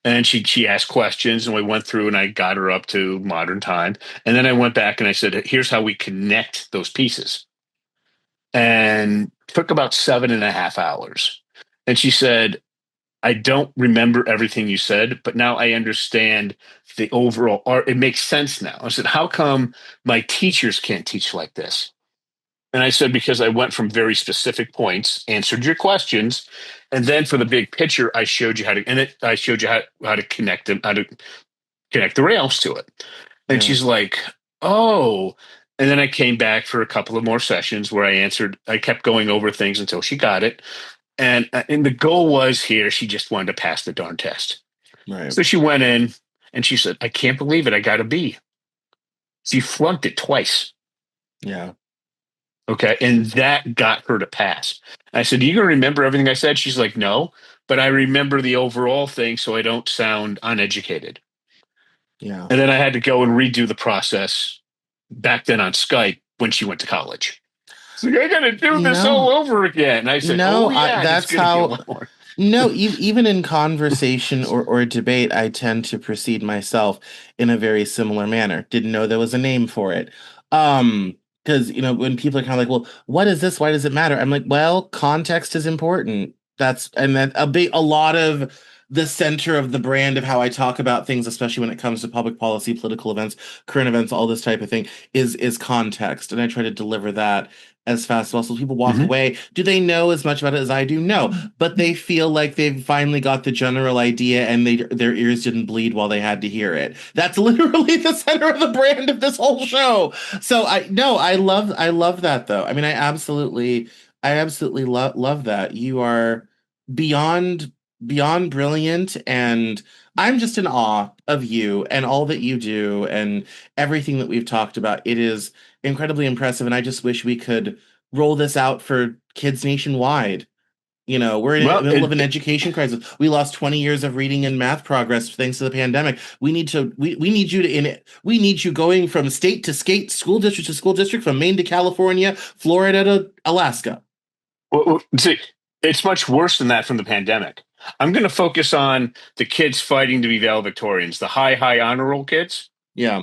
And she asked questions and we went through and I got her up to modern time. And then I went back and I said, here's how we connect those pieces. And took about 7.5 hours. And she said, I don't remember everything you said, but now I understand the overall art. It makes sense now. I said, how come my teachers can't teach like this? And I said, because I went from very specific points, answered your questions, and then for the big picture, I showed you how to, I showed you how to connect them, how to connect the rails to it. And Yeah. she's like, oh. And then I came back for a couple of more sessions where I kept going over things until she got it. And the goal was here, she just wanted to pass the darn test. Right. So she went in and she said, I can't believe it. I got a B. She flunked it twice. Yeah. Okay. And that got her to pass. I said, you going to remember everything I said? She's like, no, but I remember the overall thing so I don't sound uneducated. Yeah. And then I had to go and redo the process back then on Skype when she went to college. So I got to do this all No, over again. And I said, no, oh, yeah, and it's that's going to get a how. lot more. No, even in conversation or debate, I tend to proceed myself in a very similar manner. Didn't know there was a name for it. Because when people are kind of like, "Well, what is this? Why does it matter?" I'm like, "Well, context is important." And that a lot of the center of the brand of how I talk about things, especially when it comes to public policy, political events, current events, all this type of thing, is context, and I try to deliver that as fast as possible. People walk Hmm. away. Do they know as much about it as I do? No, but they feel like they've finally got the general idea and their ears didn't bleed while they had to hear it. That's literally the center of the brand of this whole show. So I no, I love that though. I mean, I absolutely love that. You are beyond beyond brilliant, and I'm just in awe of you and all that you do and everything that we've talked about. It is incredibly impressive, and I just wish we could roll this out for kids nationwide. We're in the Well, middle of an education crisis. We lost 20 years of reading and math progress thanks to the pandemic. We need you to in it. We need you going from state to state, school district to school district, from Maine to California, Florida to Alaska. see, it's much worse than that from the pandemic. I'm going to focus on the kids fighting to be valedictorians, the high honor roll kids. Yeah,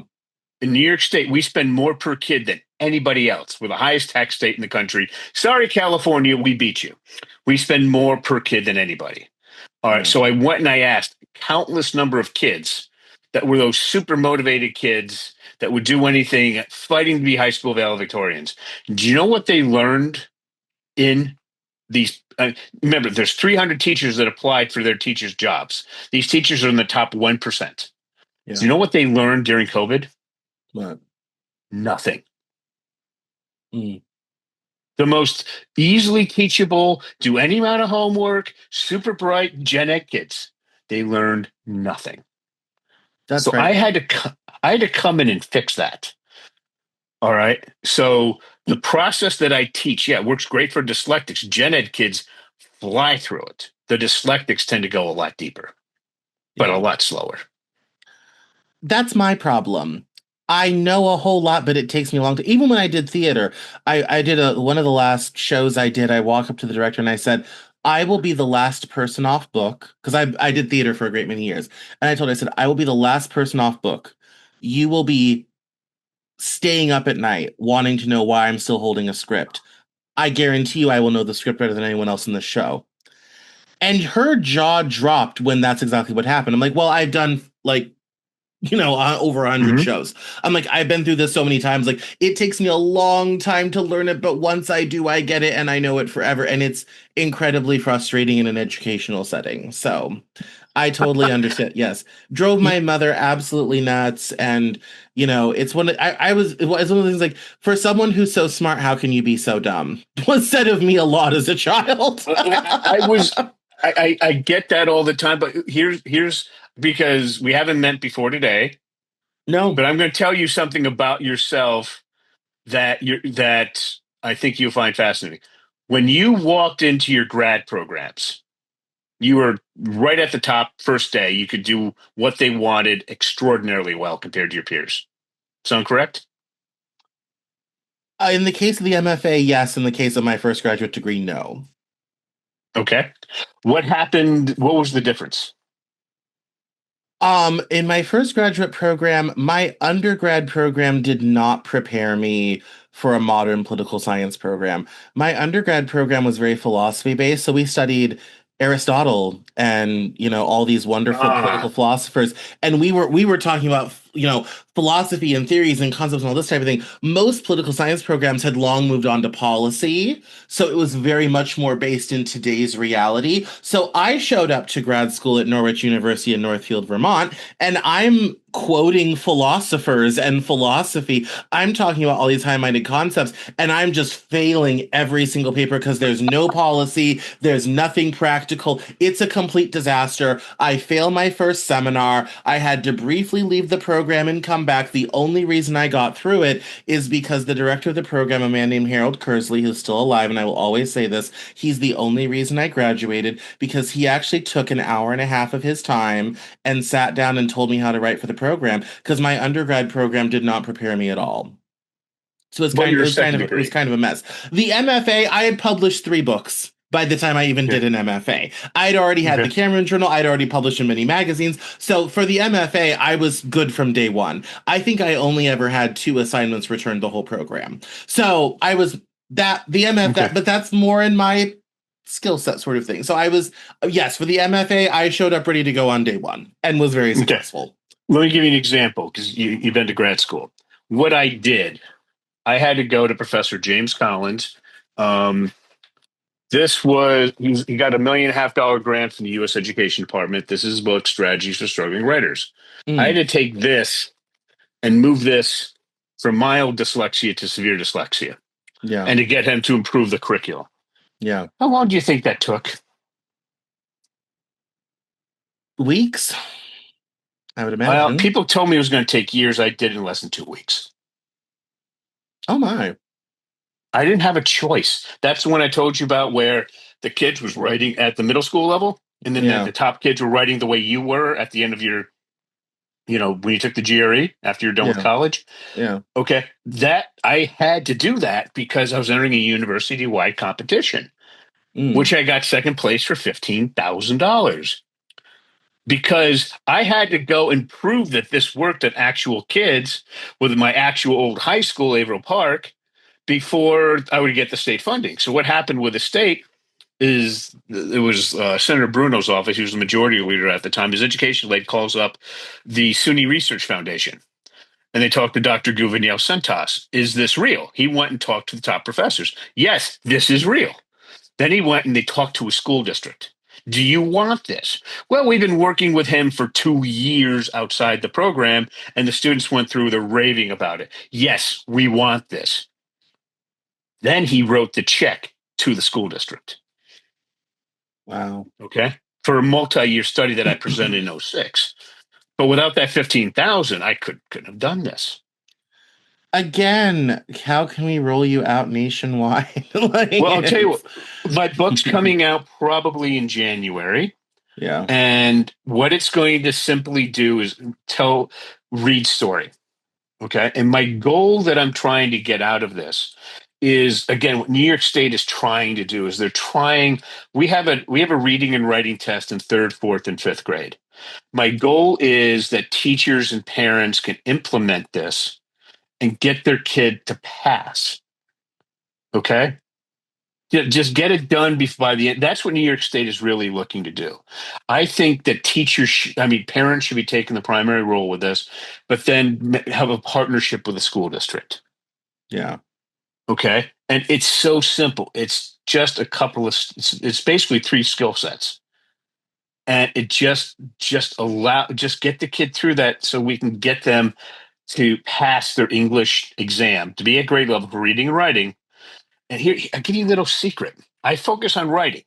In New York State, we spend more per kid than anybody else. We're the highest tax state in the country. Sorry, California, we beat you. We spend more per kid than anybody. All right. yeah, So I went and I asked countless number of kids that were those super motivated kids that would do anything fighting to be high school valedictorians. Do you know what they learned in these? Remember, there's 300 teachers that applied for their teachers' jobs. These teachers are in the top 1%. So yeah. you know what they learned during COVID? But Nothing. mm, The most easily teachable, do any amount of homework, super bright Gen Ed kids. They learned nothing. that's So right. I had to come in and fix that. All right. So the process that I teach, yeah, works great for dyslexics. Gen Ed kids fly through it. The dyslexics tend to go a lot deeper, but a Yeah. lot slower. That's my problem. I know a whole lot, but it takes me a long time. Even when I did theater, I did one of the last shows I did. I walked up to the director and I said, "I will be the last person off book," because I did theater for a great many years. And I said, "I will be the last person off book. You will be staying up at night wanting to know why I'm still holding a script. I guarantee you, I will know the script better than anyone else in the show." And her jaw dropped when that's exactly what happened. I'm like, "Well, I've done like over 100 Hmm. shows. I'm like, I've been through this so many times. Like, it takes me a long time to learn it, but once I do, I get it and I know it forever. And it's incredibly frustrating in an educational setting. So I totally understand. Yes. Drove my mother absolutely nuts. And, it's it was one of the things like, for someone who's so smart, how can you be so dumb? Was said of me a lot as a child. I was I get that all the time, but here's because we haven't met before today, No. but I'm going to tell you something about yourself that I think you'll find fascinating. When you walked into your grad programs, you were right at the top first day. You could do what they wanted extraordinarily well compared to your peers. Sound correct? In the case of the MFA, yes. In the case of my first graduate degree, no. Okay. What happened? What was the difference? In my first graduate program, my undergrad program did not prepare me for a modern political science program. My undergrad program was very philosophy based, so we studied Aristotle and, all these wonderful political Ah, philosophers, and we were talking about, philosophy and theories and concepts and all this type of thing. Most political science programs had long moved on to policy, so it was very much more based in today's reality. So I showed up to grad school at Norwich University in Northfield, Vermont, and I'm quoting philosophers and philosophy. I'm talking about all these high-minded concepts, and I'm just failing every single paper because there's no policy, there's nothing practical. It's a complete disaster. I failed my first seminar. I had to briefly leave the program and come back. The only reason I got through it is because the director of the program, a man named Harold Kersley, who's still alive, and I will always say this, he's the only reason I graduated because he actually took an hour and a half of his time and sat down and told me how to write for the program because my undergrad program did not prepare me at all. So well, it your was kind second of it was degree. kind of a mess. The MFA, I had published 3 books by the time I even Yeah. did an MFA. I'd already had the Okay. Cameron Journal, I'd already published in many magazines. So for the MFA, I was good from day one. I think I only ever had 2 assignments returned the whole program. So I was that the MF Okay. that but that's more in my skill set sort of thing. So I was yes, for the MFA, I showed up ready to go on day one and was very Okay. successful. Let me give you an example because you've been to grad school. What I did, I had to go to Professor James Collins. Um, he got $1.5 million grant from the U.S. Education Department. This is his book, Strategies for Struggling Writers. I had Mm, to take this and move this from mild dyslexia to severe dyslexia, yeah. and to get him to improve the curriculum. Yeah. How long do you think that took? Weeks, I would imagine. People told me it was going to take years. I did it in less than 2 weeks. Oh my. I didn't have a choice. That's when I told you about where the kids was writing at the middle school level, and then Yeah. the top kids were writing the way you were at the end of your, when you took the GRE after you're done with Yeah. college. Yeah. Okay, that I had to do that because I was entering a university-wide competition, which Mm. I got second place for $15,000 because I had to go and prove that this worked at actual kids with my actual old high school, Averill Park, before I would get the state funding. So what happened with the state is it was Senator Bruno's office. He was the majority leader at the time. His education lead calls up the SUNY Research Foundation, and they talked to Dr. Gouvernail Centos. Is this real? He went and talked to the top professors. Yes, this is real. Then he went and they talked to a school district. Do you want this? Well, we've been working with him for 2 years outside the program, and the students went through the raving about it. Yes, we want this. Then he wrote the check to the school district, Wow. okay, for a multi-year study that I presented in '06. But without that 15,000, I couldn't have done this. Again, how can we roll you out nationwide? Like Well, I'll tell you what, it's my book's coming out probably in January. yeah. And what it's going to simply do is read story. Okay. And my goal that I'm trying to get out of this is, again, what New York State is trying to do is we have a reading and writing test in third, fourth, and fifth grade. My goal is that teachers and parents can implement this and get their kid to pass. Okay. Yeah, just get it done by the end. That's what New York State is really looking to do. I think that parents should be taking the primary role with this, but then have a partnership with the school district. Yeah. Okay. And it's so simple. It's just it's basically 3 skill sets. And it just get the kid through that so we can get them to pass their English exam to be at grade level for reading and writing. And here, I'll give you a little secret. I focus on writing.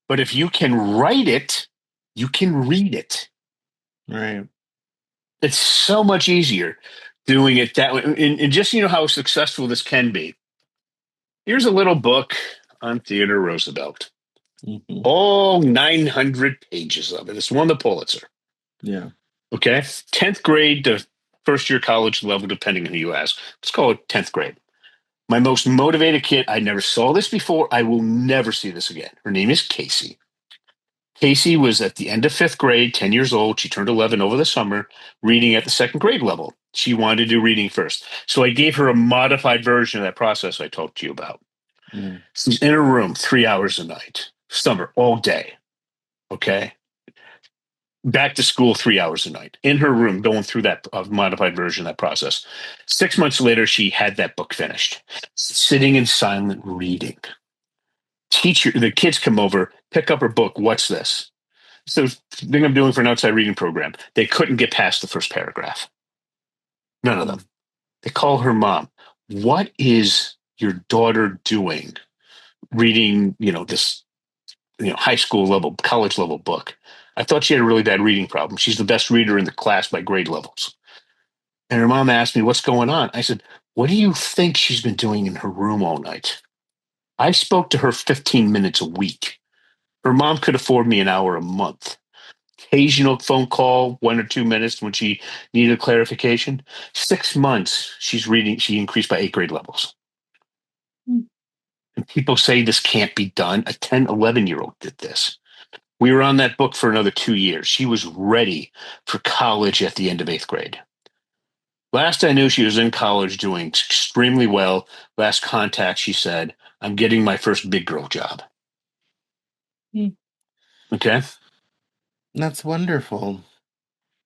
But if you can write it, you can read it. Right. It's so much easier doing it that way. And just how successful this can be. Here's a little book on Theodore Roosevelt. Hmm. All 900 pages of it. It's won the Pulitzer. Yeah. Okay. 10th grade to first year college level, depending on who you ask. Let's call it 10th grade. My most motivated kid, I never saw this before. I will never see this again. Her name is Casey. Casey was at the end of 5th grade, 10 years old. She turned 11 over the summer, reading at the 2nd grade level. She wanted to do reading first. So I gave her a modified version of that process I talked to you about. Mm. She's in her room 3 hours a night, summer, all day. Okay. Back to school 3 hours a night, in her room, going through that modified version of that process. 6 months later, she had that book finished, sitting in silent reading. The kids come over, pick up her book. What's this? So, thing I'm doing for an outside reading program. They couldn't get past the first paragraph. None of them. Mm. They call her mom. What is your daughter doing reading, this, high school level, college level book? I thought she had a really bad reading problem. She's the best reader in the class by grade levels. And her mom asked me, what's going on? I said, what do you think she's been doing in her room all night? I spoke to her 15 minutes a week. Her mom could afford me an hour a month. Occasional phone call, 1 or 2 minutes when she needed clarification. 6 months, she's reading, she increased by 8 grade levels. Mm. And people say this can't be done. A 10, 11-year-old did this. We were on that book for another 2 years. She was ready for college at the end of 8th grade. Last I knew, she was in college doing extremely well. Last contact, she said, I'm getting my first big girl job. Mm. Okay. That's wonderful.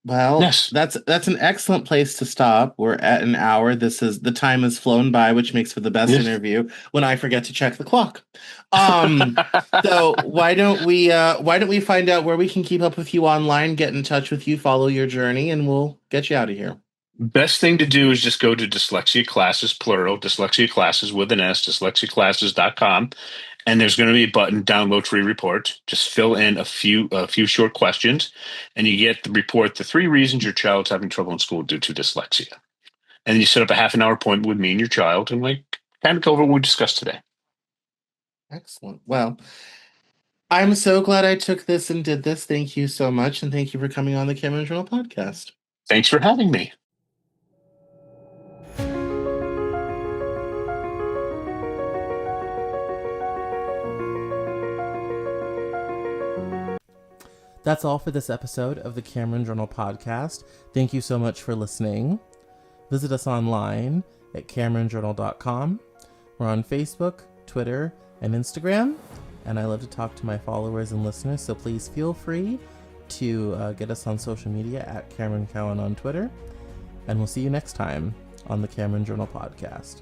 Well, Yes. that's an excellent place to stop. We're at an hour. The time has flown by, which makes for the best Yes. interview when I forget to check the clock. Um, so why don't we find out where we can keep up with you online, get in touch with you, follow your journey, and we'll get you out of here. Best thing to do is just go to Dyslexia Classes, plural, Dyslexia Classes with an S, dyslexiaclasses.com. And there's going to be a button, download free report. Just fill in a few short questions, and you get the report, the 3 reasons your child's having trouble in school due to dyslexia. And then you set up a half an hour appointment with me and your child and kind of go over what we discussed today. Excellent. Well, I'm so glad I took this and did this. Thank you so much, and thank you for coming on the Cameron Journal podcast. Thanks for having me. That's all for this episode of the Cameron Journal podcast. Thank you so much for listening. Visit us online at CameronJournal.com. We're on Facebook, Twitter, and Instagram, and I love to talk to my followers and listeners, so please feel free to get us on social media at Cameron Cowan on Twitter, and we'll see you next time on the Cameron Journal podcast.